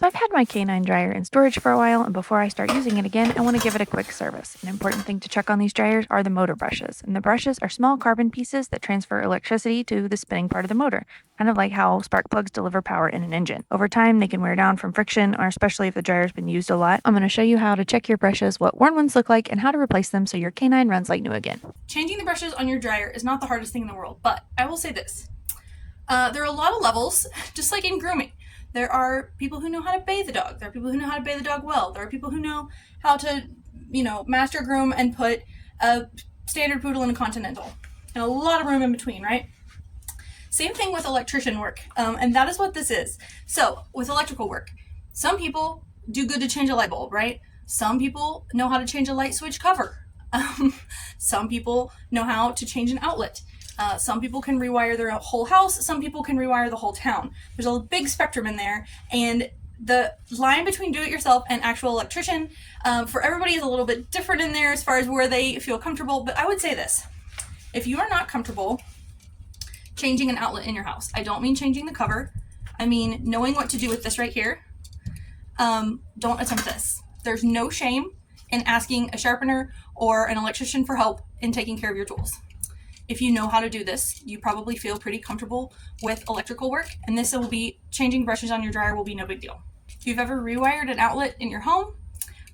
So I've had my canine dryer in storage for a while, and before I start using it again, I want to give it a quick service. An important thing to check on these dryers are the motor brushes, and the brushes are small carbon pieces that transfer electricity to the spinning part of the motor, kind of like how spark plugs deliver power in an engine. Over time, they can wear down from friction, or especially if the dryer's been used a lot. I'm going to show you how to check your brushes, what worn ones look like, and how to replace them so your canine runs like new again. Changing the brushes on your dryer is not the hardest thing in the world, but I will say this. There are a lot of levels, just like in grooming. There are people who know how to bathe a dog. There are people who know how to bathe a dog well. There are people who know how to, master groom and put a standard poodle in a continental. And a lot of room in between, right? Same thing with electrician work, and that is what this is. So, with electrical work, some people do good to change a light bulb, right? Some people know how to change a light switch cover. Some people know how to change an outlet. Some people can rewire their whole house. Some people can rewire the whole town. There's a big spectrum in there, and the line between do-it-yourself and actual electrician for everybody is a little bit different in there as far as where they feel comfortable. But I would say this: if you are not comfortable changing an outlet in your house, I don't mean changing the cover, I mean knowing what to do with this right here, don't attempt this. There's no shame in asking a sharpener or an electrician for help in taking care of your tools. If you know how to do this, you probably feel pretty comfortable with electrical work, and this will be, changing brushes on your dryer will be no big deal. If you've ever rewired an outlet in your home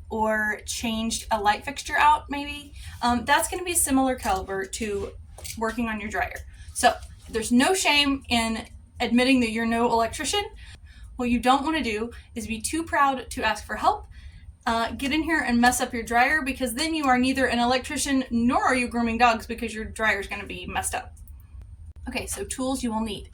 or changed a light fixture out maybe, that's going to be a similar caliber to working on your dryer. So there's no shame in admitting that you're no electrician. What you don't want to do is be too proud to ask for help. Get in here and mess up your dryer, because then you are neither an electrician nor are you grooming dogs, because your dryer is going to be messed up. Okay, so tools you will need.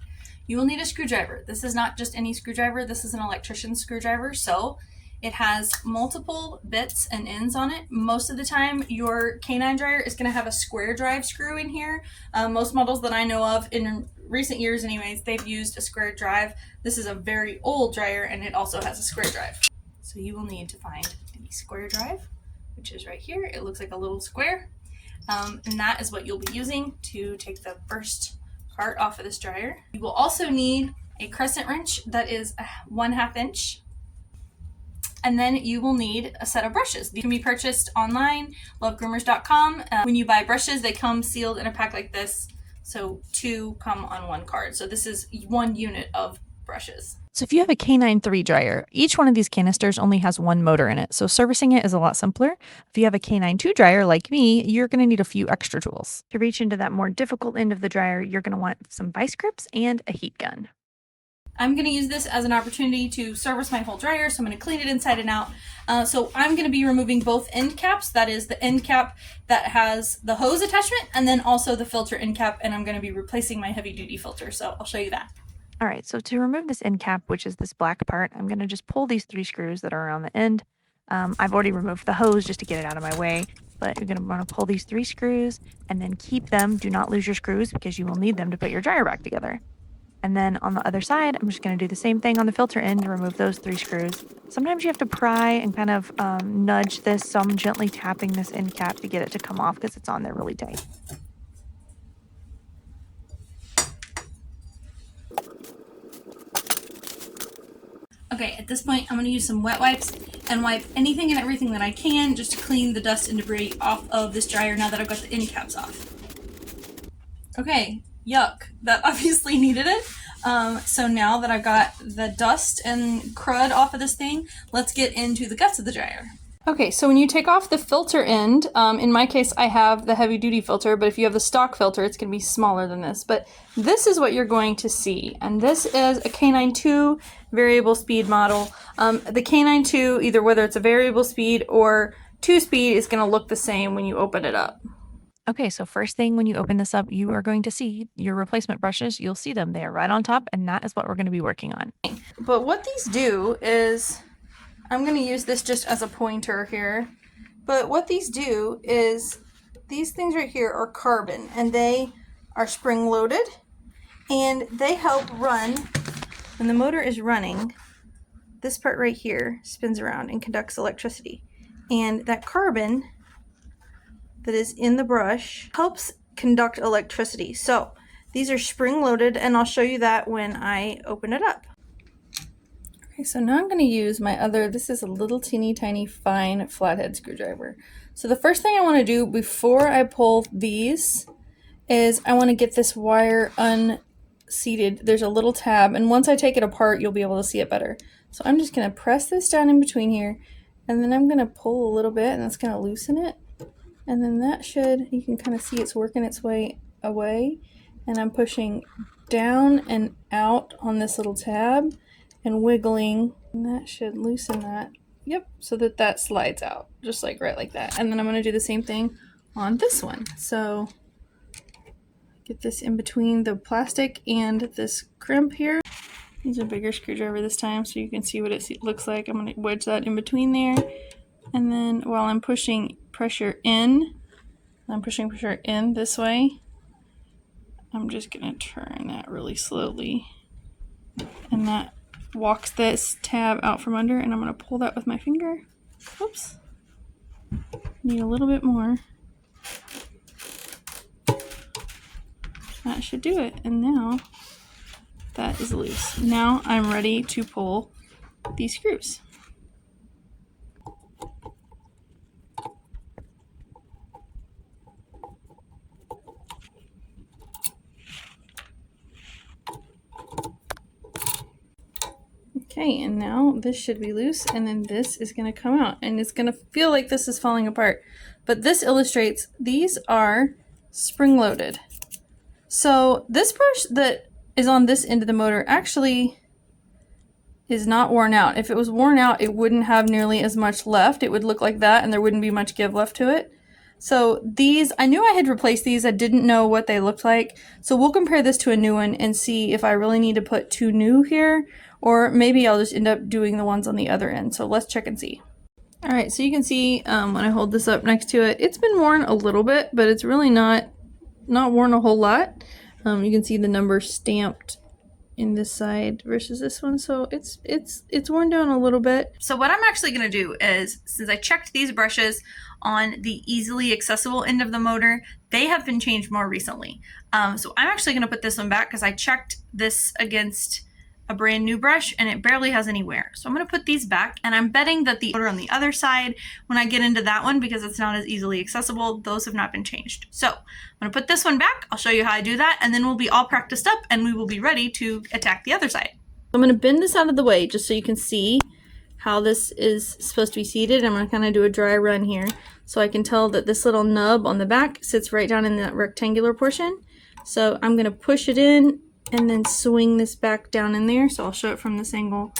You will need a screwdriver. This is not just any screwdriver. This is an electrician's screwdriver, so it has multiple bits and ends on it. Most of the time, your canine dryer is going to have a square drive screw in here. Most models that I know of, in recent years anyways, they've used a square drive. This is a very old dryer, and it also has a square drive. So you will need to find the square drive, which is right here. It looks like a little square. And that is what you'll be using to take the first part off of this dryer. You will also need a crescent wrench that is 1/2 inch. And then you will need a set of brushes. These can be purchased online, lovegroomers.com. When you buy brushes, they come sealed in a pack like this. So 2 come on 1 card. So this is 1 unit of brushes. So if you have a Canine 3 dryer, each one of these canisters only has 1 motor in it, so servicing it is a lot simpler. If you have a Canine 2 dryer like me, you're going to need a few extra tools. To reach into that more difficult end of the dryer, you're going to want some vice grips and a heat gun. I'm going to use this as an opportunity to service my whole dryer, so I'm going to clean it inside and out. So I'm going to be removing both end caps. That is the end cap that has the hose attachment, and then also the filter end cap, and I'm going to be replacing my heavy duty filter, so I'll show you that. All right, so to remove this end cap, which is this black part, I'm going to just pull these 3 screws that are around the end. I've already removed the hose just to get it out of my way, but you're going to want to pull these 3 screws and then keep them. Do not lose your screws, because you will need them to put your dryer back together. And then on the other side, I'm just going to do the same thing on the filter end to remove those 3 screws. Sometimes you have to pry and kind of nudge this, so I'm gently tapping this end cap to get it to come off because it's on there really tight. Okay, at this point, I'm going to use some wet wipes and wipe anything and everything that I can just to clean the dust and debris off of this dryer now that I've got the end caps off. Okay, yuck. That obviously needed it. So now that I've got the dust and crud off of this thing, let's get into the guts of the dryer. Okay, so when you take off the filter end, in my case I have the heavy duty filter, but if you have the stock filter, it's going to be smaller than this. But this is what you're going to see, and this is a Canine 2 variable speed model. The Canine 2, either whether it's a variable speed or 2-speed, is going to look the same when you open it up. Okay, so first thing when you open this up, you are going to see your replacement brushes. You'll see them there right on top, and that is what we're going to be working on. But what these do is, I'm going to use this just as a pointer here, but what these do is, these things right here are carbon, and they are spring loaded, and they help run, when the motor is running, this part right here spins around and conducts electricity. And that carbon that is in the brush helps conduct electricity. So these are spring loaded, and I'll show you that when I open it up. Okay, so now I'm going to use my other, this is a little teeny tiny fine flathead screwdriver. So the first thing I want to do before I pull these is I want to get this wire unseated. There's a little tab, and once I take it apart, you'll be able to see it better. So I'm just going to press this down in between here, and then I'm going to pull a little bit, and that's going to loosen it. And then that should, you can kind of see it's working its way away, and I'm pushing down and out on this little tab and wiggling, and that should loosen that. Yep, so that that slides out, just like right like that. And then I'm going to do the same thing on this one. So get this in between the plastic and this crimp here. Use a bigger screwdriver this time so you can see what it looks like. I'm going to wedge that in between there. And then while I'm pushing pressure in, this way, I'm just going to turn that really slowly. And that walks this tab out from under, and I'm going to pull that with my finger. Oops. Need a little bit more. That should do it. And now that is loose. Now I'm ready to pull these screws. Okay, and now this should be loose, and then this is going to come out, and it's going to feel like this is falling apart. But this illustrates these are spring-loaded. So this brush that is on this end of the motor actually is not worn out. If it was worn out, it wouldn't have nearly as much left. It would look like that, and there wouldn't be much give left to it. So these, I knew I had replaced these. I didn't know what they looked like. So we'll compare this to a new one and see if I really need to put two new here, or maybe I'll just end up doing the ones on the other end. So let's check and see. All right, so you can see when I hold this up next to it, it's been worn a little bit, but it's really not worn a whole lot. You can see the number stamped in this side versus this one, so it's worn down a little bit. So what I'm actually going to do is, since I checked these brushes on the easily accessible end of the motor, they have been changed more recently. So I'm actually going to put this one back because I checked this against a brand new brush and it barely has any wear. So I'm going to put these back, and I'm betting that the motor on the other side, when I get into that one, because it's not as easily accessible, those have not been changed. So I'm going to put this one back. I'll show you how I do that, and then we'll be all practiced up and we will be ready to attack the other side. I'm going to bend this out of the way just so you can see how this is supposed to be seated. I'm going to kind of do a dry run here so I can tell that this little nub on the back sits right down in that rectangular portion. So I'm going to push it in and then swing this back down in there. So I'll show it from this angle.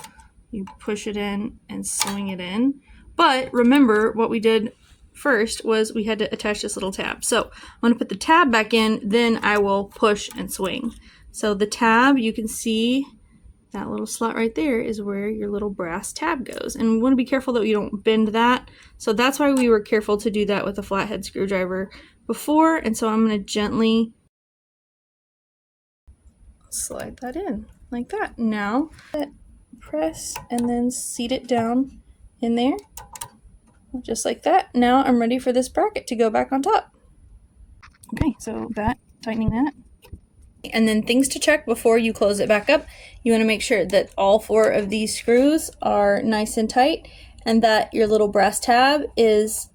You push it in and swing it in. But remember, what we did first was we had to attach this little tab. So I'm going to put the tab back in, then I will push and swing. So the tab, you can see that little slot right there is where your little brass tab goes. And we want to be careful that you don't bend that. So that's why we were careful to do that with a flathead screwdriver before. And so I'm going to gently slide that in like that. Now press and then seat it down in there just like that. Now I'm ready for this bracket to go back on top. Okay, so that, tightening that. And then things to check before you close it back up. You want to make sure that all four of these screws are nice and tight, and that your little brass tab is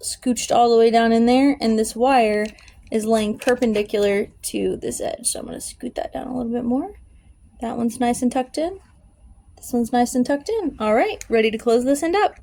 scooched all the way down in there, and this wire is laying perpendicular to this edge. So I'm going to scoot that down a little bit more. That one's nice and tucked in. This one's nice and tucked in. All right, ready to close this end up.